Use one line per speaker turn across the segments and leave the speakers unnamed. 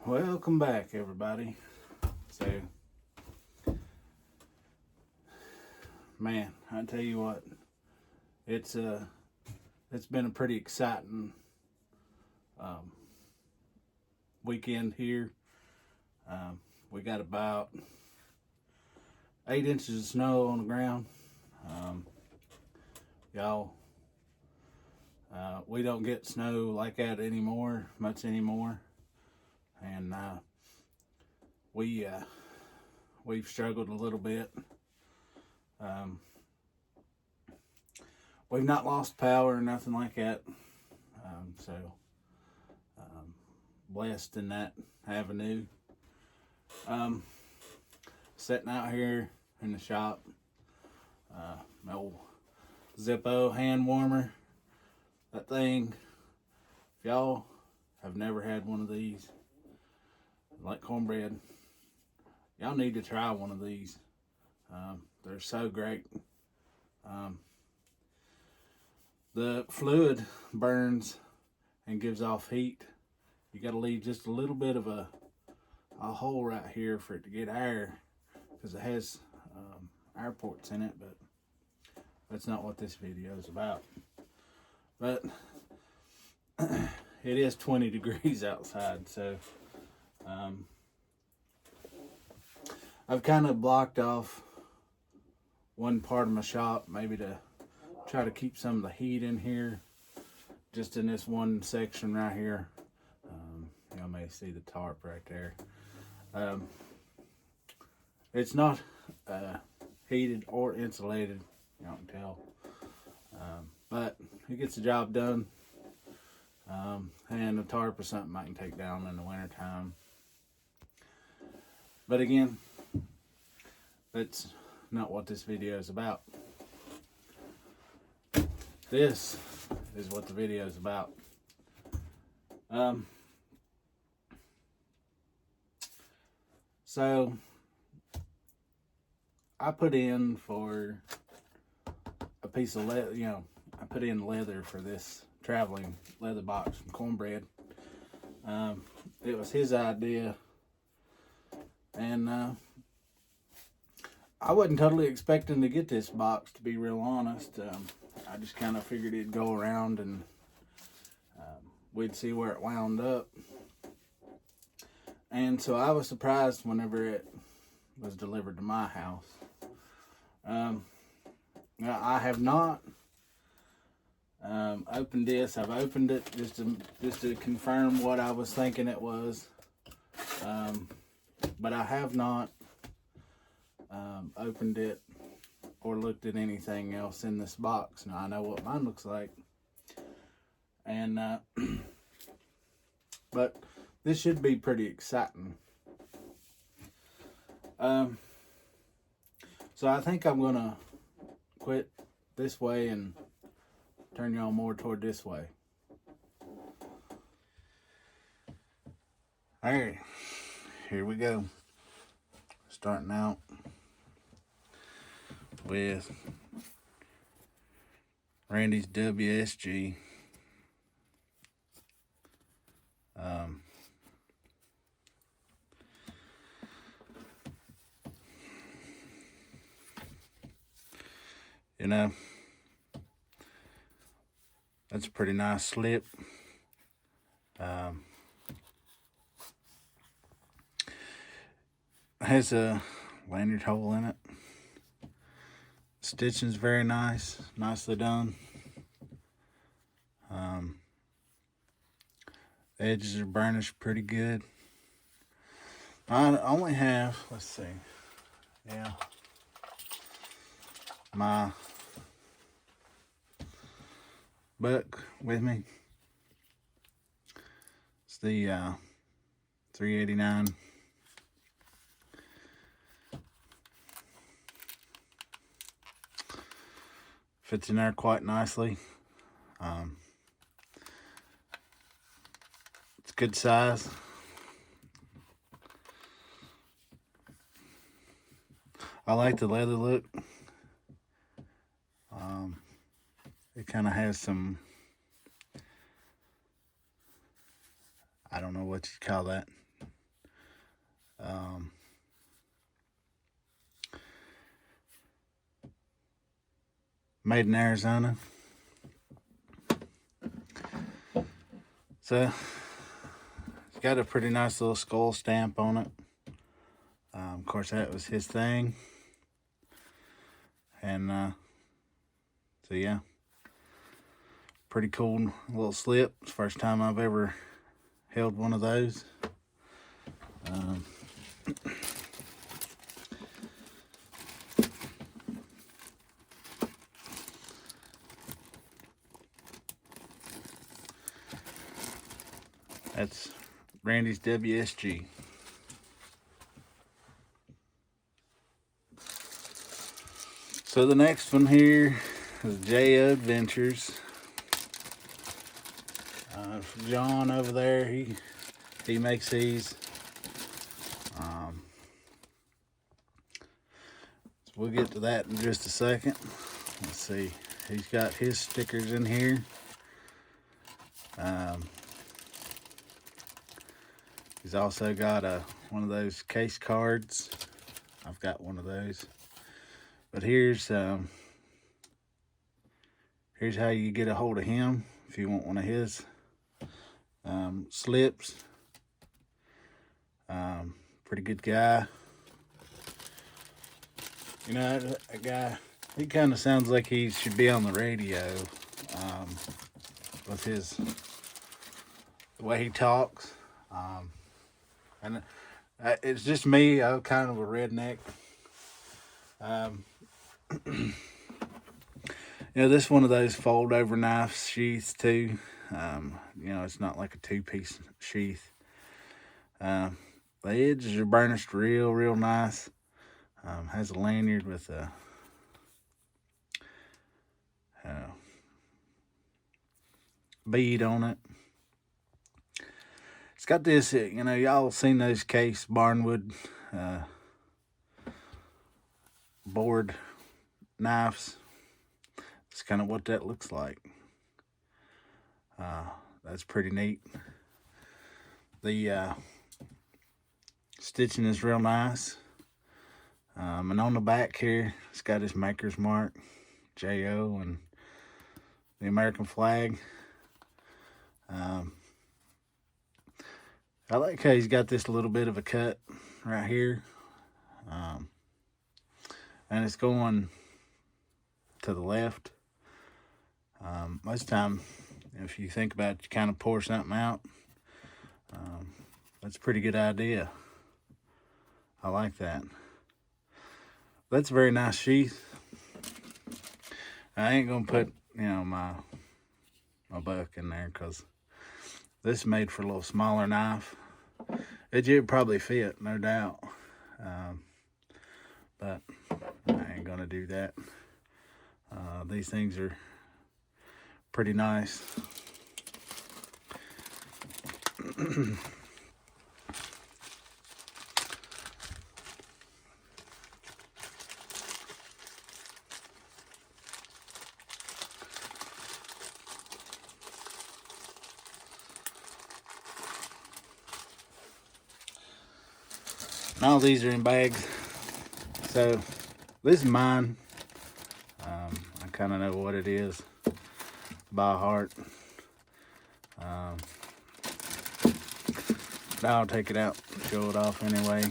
Welcome back, everybody. So, man, I tell you what, it's been a pretty exciting weekend here. We got about 8 inches of snow on the ground. Y'all, we don't get snow like that much anymore, and we've struggled a little bit. We've not lost power or nothing like that, so blessed in that avenue. Sitting out here in the shop, my old Zippo hand warmer. That thing, if y'all have never had one of these, like cornbread, y'all need to try one of these. They're so great. The fluid burns and gives off heat. You got to leave just a little bit of a hole right here for it to get air, because it has air ports in it, but that's not what this video is about. But it is 20 degrees outside, so I've kind of blocked off one part of my shop, maybe to try to keep some of the heat in here, just in this one section right here. Y'all may see the tarp right there. It's not heated or insulated, y'all can tell, but it gets the job done. And the tarp is something I can take down in the winter time. But again, that's not what this video is about. This is what the video is about. So I put in for a piece of leather, I put in leather for this traveling leather box from Cornbread. It was his idea, and I wasn't totally expecting to get this box, to be real honest. I just kind of figured it'd go around and we'd see where it wound up. And so I was surprised whenever it was delivered to my house. Now I have not opened this. I've opened it just to confirm what I was thinking it was, but I have not opened it or looked at anything else in this box. Now I know what mine looks like, and but this should be pretty exciting. So I think I'm gonna quit this way and turn y'all more toward this way. Alright, here we go. Starting out with Randy's WSG. That's a pretty nice slip. Has a lanyard hole in it. Stitching's very nice, nicely done. The edges are burnished pretty good. I only have, let's see, my book with me. It's the $3.89. Fits in there quite nicely. It's good size. I like the leather look. It kind of has some, I don't know what you call that. made in Arizona. So it's got a pretty nice little skull stamp on it. Of course, that was his thing. And so yeah, pretty cool little slip. It's the first time I've ever held one of those. That's Randy's WSG. So the next one here is J.O. Adventures. John over there, he makes these. So we'll get to that in just a second. Let's see. He's got his stickers in here. He's also got one of those case cards. I've got one of those. But here's how you get a hold of him if you want one of his slips. Pretty good guy. You know, that guy, he kind of sounds like he should be on the radio with the way he talks. And it's just me. I'm kind of a redneck. You know, this is one of those fold over knife sheaths too. You know, it's not like a two-piece sheath. The edges are burnished real nice. Has a lanyard with a bead on it. It's got this, you know, y'all seen those case barnwood board knives. It's kind of what that looks like. That's pretty neat. The stitching is real nice. And on the back here, it's got his maker's mark, J.O., and the American flag. I like how he's got this little bit of a cut right here. And it's going to the left. Most of the time, if you think about it, you kind of pour something out. That's a pretty good idea. I like that. That's a very nice sheath. I ain't gonna put, you know, my buck in there because this is made for a little smaller knife. It would probably fit, no doubt. But I ain't gonna do that. These things are pretty nice. All these are in bags. So this is mine. I kind of know what it is by heart. But I'll take it out and show it off anyway.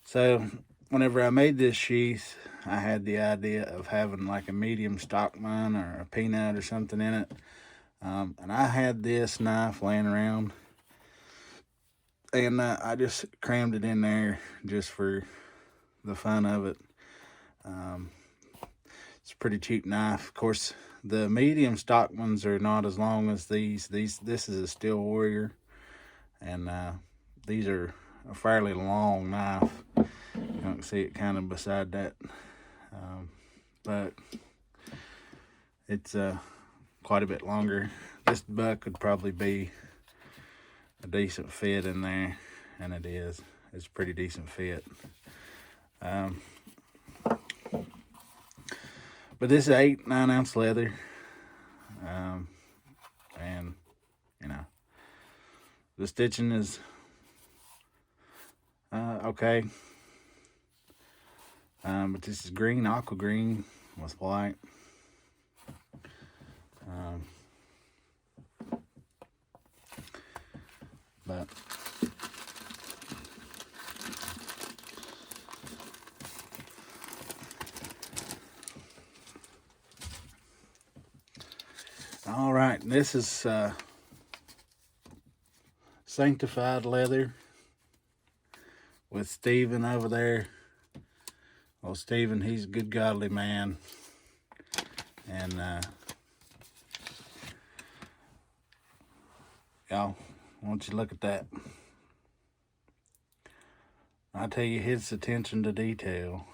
So whenever I made this sheath, I had the idea of having like a medium stock mine or a peanut or something in it. And I had this knife laying around. And I just crammed it in there just for the fun of it. It's a pretty cheap knife. Of course, the medium stock ones are not as long as these. This is a Steel Warrior, and these are a fairly long knife. You can see it kind of beside that, but it's quite a bit longer. This buck would probably be a decent fit in there, and it is. It's a pretty decent fit. But this is 8-9 ounce leather, and you know, the stitching is okay. But this is green, aqua green, with white. But all right, this is sanctified leather with Stephen over there. Well, Stephen, he's a good godly man, and y'all, why don't you look at that? I tell you, his attention to detail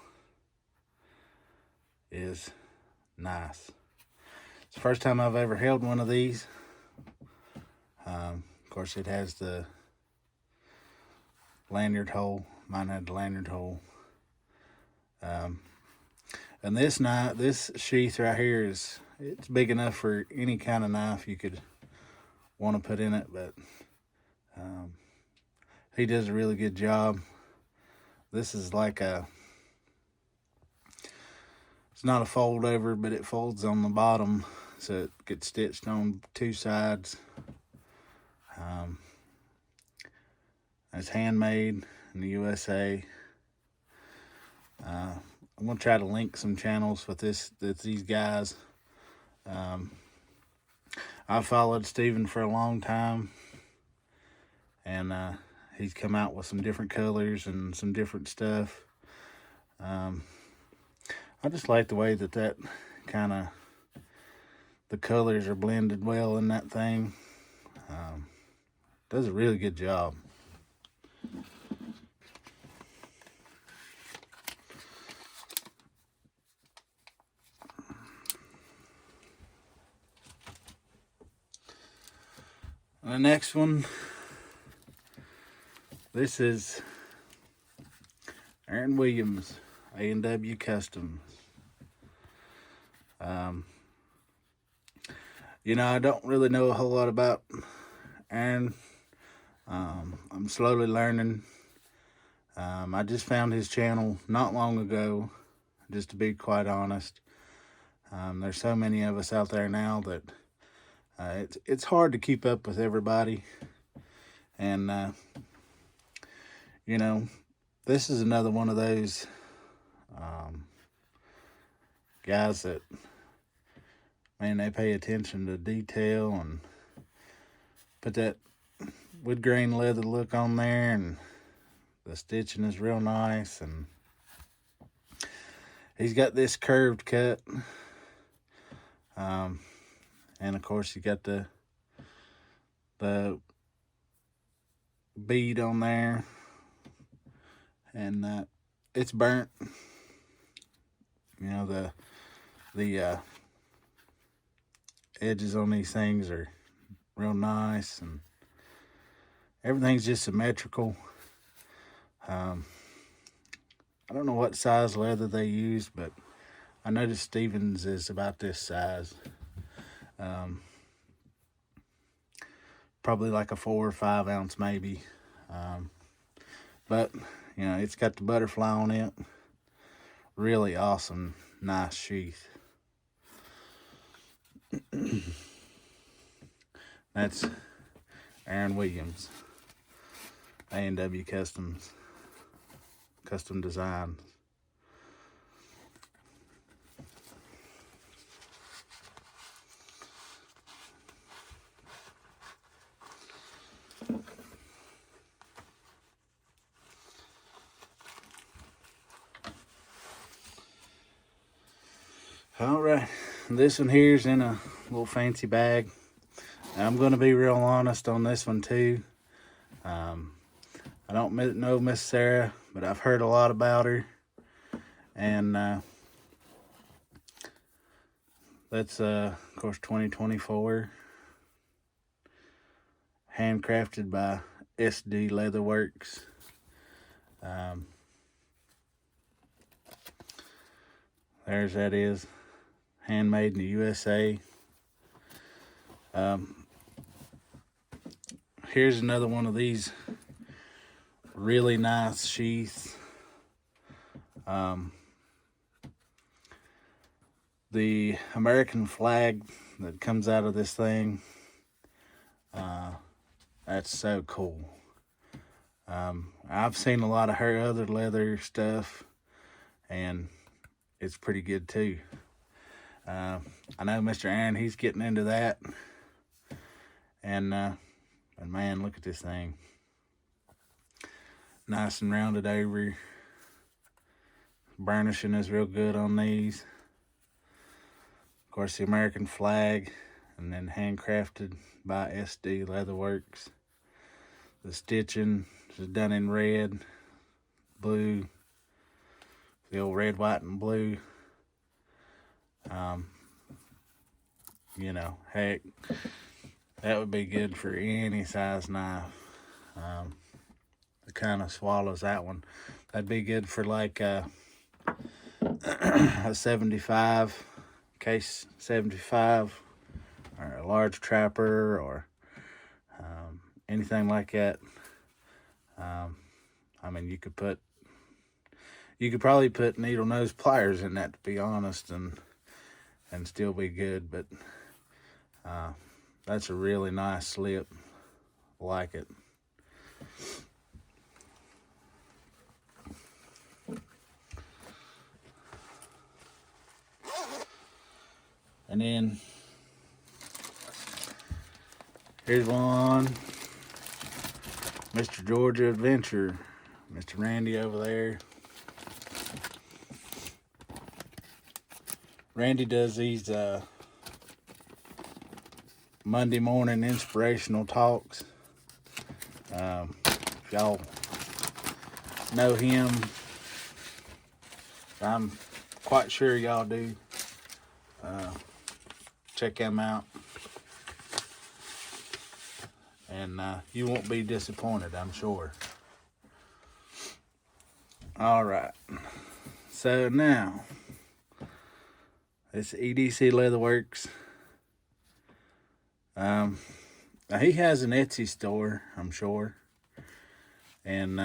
is nice. It's the first time I've ever held one of these. Of course, it has the lanyard hole. Mine had the lanyard hole. And this sheath right here it's big enough for any kind of knife you could want to put in it, but he does a really good job. This is like it's not a fold over, but it folds on the bottom, so it gets stitched on two sides. It's handmade in the USA. I'm gonna try to link some channels with these guys. I've followed Stephen for a long time, and he's come out with some different colors and some different stuff. I just like the way that kind of the colors are blended well in that thing. Does a really good job. The next one, this is Aaron Williams, A&W Customs. You know, I don't really know a whole lot about Aaron. I'm slowly learning. I just found his channel not long ago, just to be quite honest. There's so many of us out there now that it's hard to keep up with everybody. And, you know, this is another one of those guys that, man, they pay attention to detail and put that wood grain leather look on there, and the stitching is real nice, and he's got this curved cut, and of course you got the bead on there, and it's burnt. You know, the edges on these things are real nice, and everything's just symmetrical. I don't know what size leather they use, but I noticed Stevens is about this size. Probably like a 4 or 5 ounce maybe. But, you know, it's got the butterfly on it. Really awesome, nice sheath. That's Aaron Williams, A&W Customs, Custom Designs. All right, this one here's in a little fancy bag. I'm going to be real honest on this one too. I don't know Miss Sarah, but I've heard a lot about her, and that's of course 2024, handcrafted by SD Leatherworks. There's that is, handmade in the USA. Here's another one of these really nice sheaths. the American flag that comes out of this thing, that's so cool. I've seen a lot of her other leather stuff, and it's pretty good too. I know Mr. Aaron, he's getting into that, and man, look at this thing, nice and rounded over. Burnishing is real good on these. Of course, the American flag, and then handcrafted by SD Leatherworks. The stitching is done in red, blue, the old red, white, and blue. You know, heck, that would be good for any size knife. It kind of swallows that one. That'd be good for like a 75, case 75, or a large trapper, or anything like that. I mean, you could probably put needle nose pliers in that, to be honest, and still be good. But that's a really nice slip. Like it. And then here's one, Mr. Georgia Adventure, Mr. Randy over there. Randy does these Monday morning inspirational talks. If y'all know him, I'm quite sure y'all do. Check him out, and you won't be disappointed, I'm sure. All right, so now it's EDC Leatherworks. Now he has an Etsy store, I'm sure, and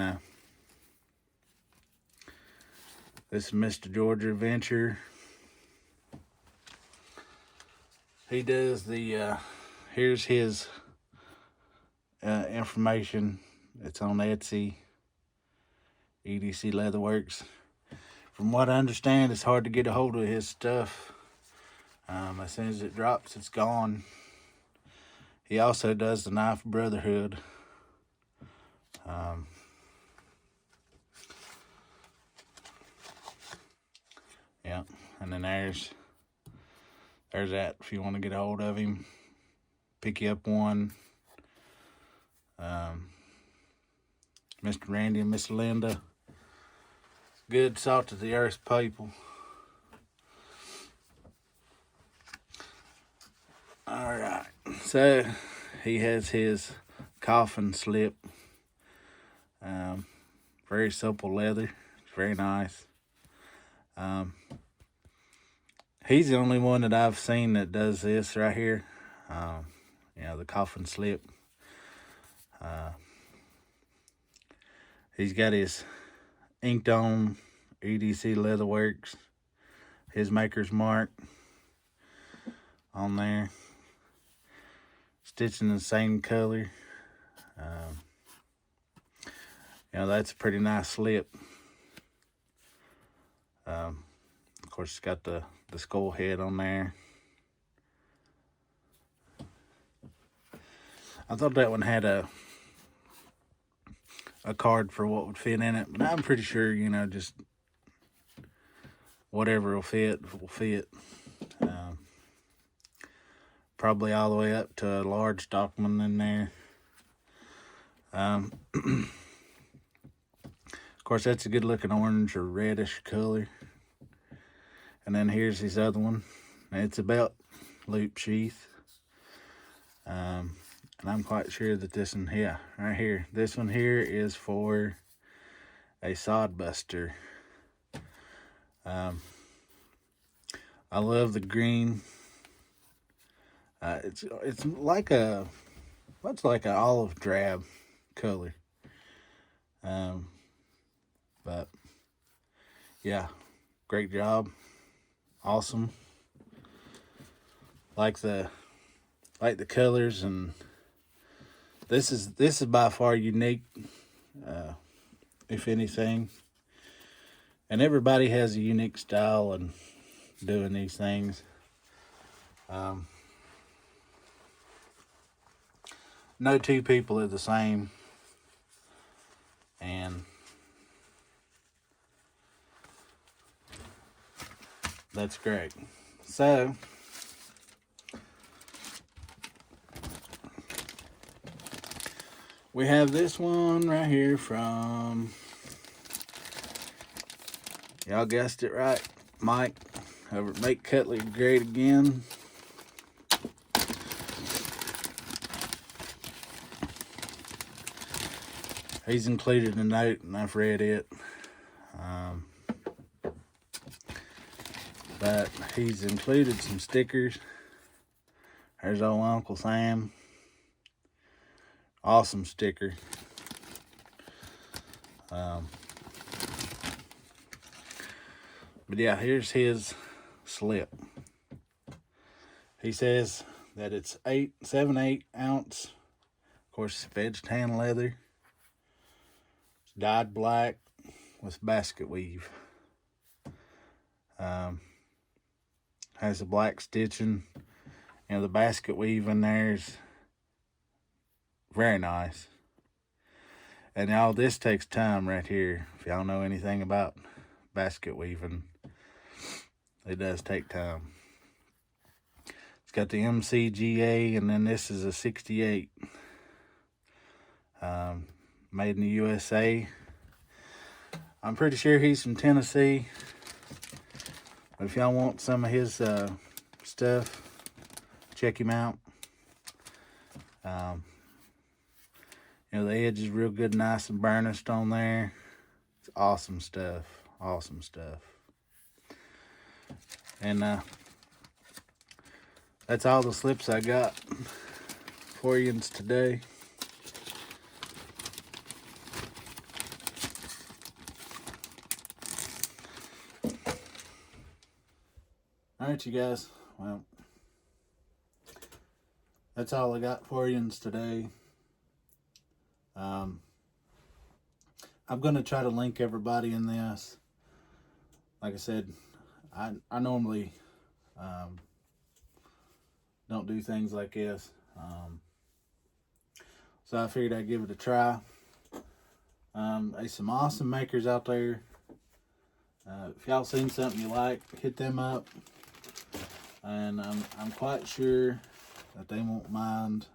this is Mr. Georgia Adventure. He does the, here's his information. It's on Etsy, EDC Leatherworks. From what I understand, it's hard to get a hold of his stuff. As soon as it drops, it's gone. He also does the Knife Brotherhood. Yeah, and then there's that if you want to get a hold of him. Pick you up one. Mr. Randy and Miss Linda. Good salt of the earth people. Alright, so he has his coffin slip. Very supple leather. It's very nice. He's the only one that I've seen that does this right here. You know, the coffin slip. He's got his inked on EDC Leatherworks, his maker's mark on there. Stitching the same color. You know, that's a pretty nice slip. Of course, it's got the skull head on there. I thought that one had a card for what would fit in it, but I'm pretty sure, you know, just whatever will fit. Probably all the way up to a large Stockman in there. Of course, that's a good looking orange or reddish color. And then here's his other one. It's a belt loop sheath. And I'm quite sure that this one here, right here, this one here is for a sod buster. I love the green. It's like what's like an olive drab color. But yeah, great job. Awesome. like the colors, and this is by far unique, if anything. And everybody has a unique style and doing these things. No two people are the same, and that's great. So we have this one right here from, y'all guessed it right, Mike over at Make Cutlery Great Again. He's included a note, and I've read it. But he's included some stickers. There's old Uncle Sam. Awesome sticker. But yeah, here's his slip. He says that it's 7/8 ounce. Of course, veg tan leather. It's dyed black with basket weave. Has the black stitching. You know, the basket weave in there is very nice. And y'all, this takes time right here. If y'all know anything about basket weaving, it does take time. It's got the MCGA, and then this is a 68. Made in the USA. I'm pretty sure he's from Tennessee. But if y'all want some of his stuff, check him out. You know, the edge is real good, nice and burnished on there. It's awesome stuff. Awesome stuff. And that's all the slips I got for you today. Alright, you guys. Well, that's all I got for you today. I'm going to try to link everybody in this. Like I said, I normally don't do things like this. So I figured I'd give it a try. There's some awesome makers out there. If y'all seen something you like, hit them up. And I'm quite sure that they won't mind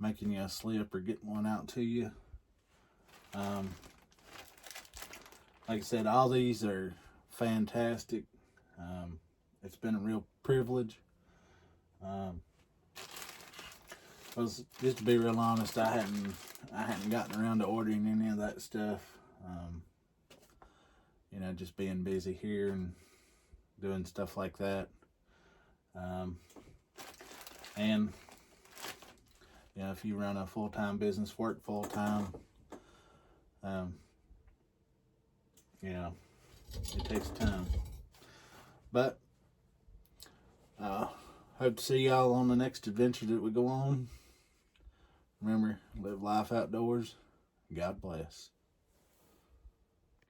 making you a slip or getting one out to you. Like I said, all these are fantastic. It's been a real privilege. Because just to be real honest, I hadn't gotten around to ordering any of that stuff. You know, just being busy here and doing stuff like that. And you know, if you run a full-time business, work full-time, you know, it takes time. But hope to see y'all on the next adventure that we go on. Remember, live life outdoors. God bless.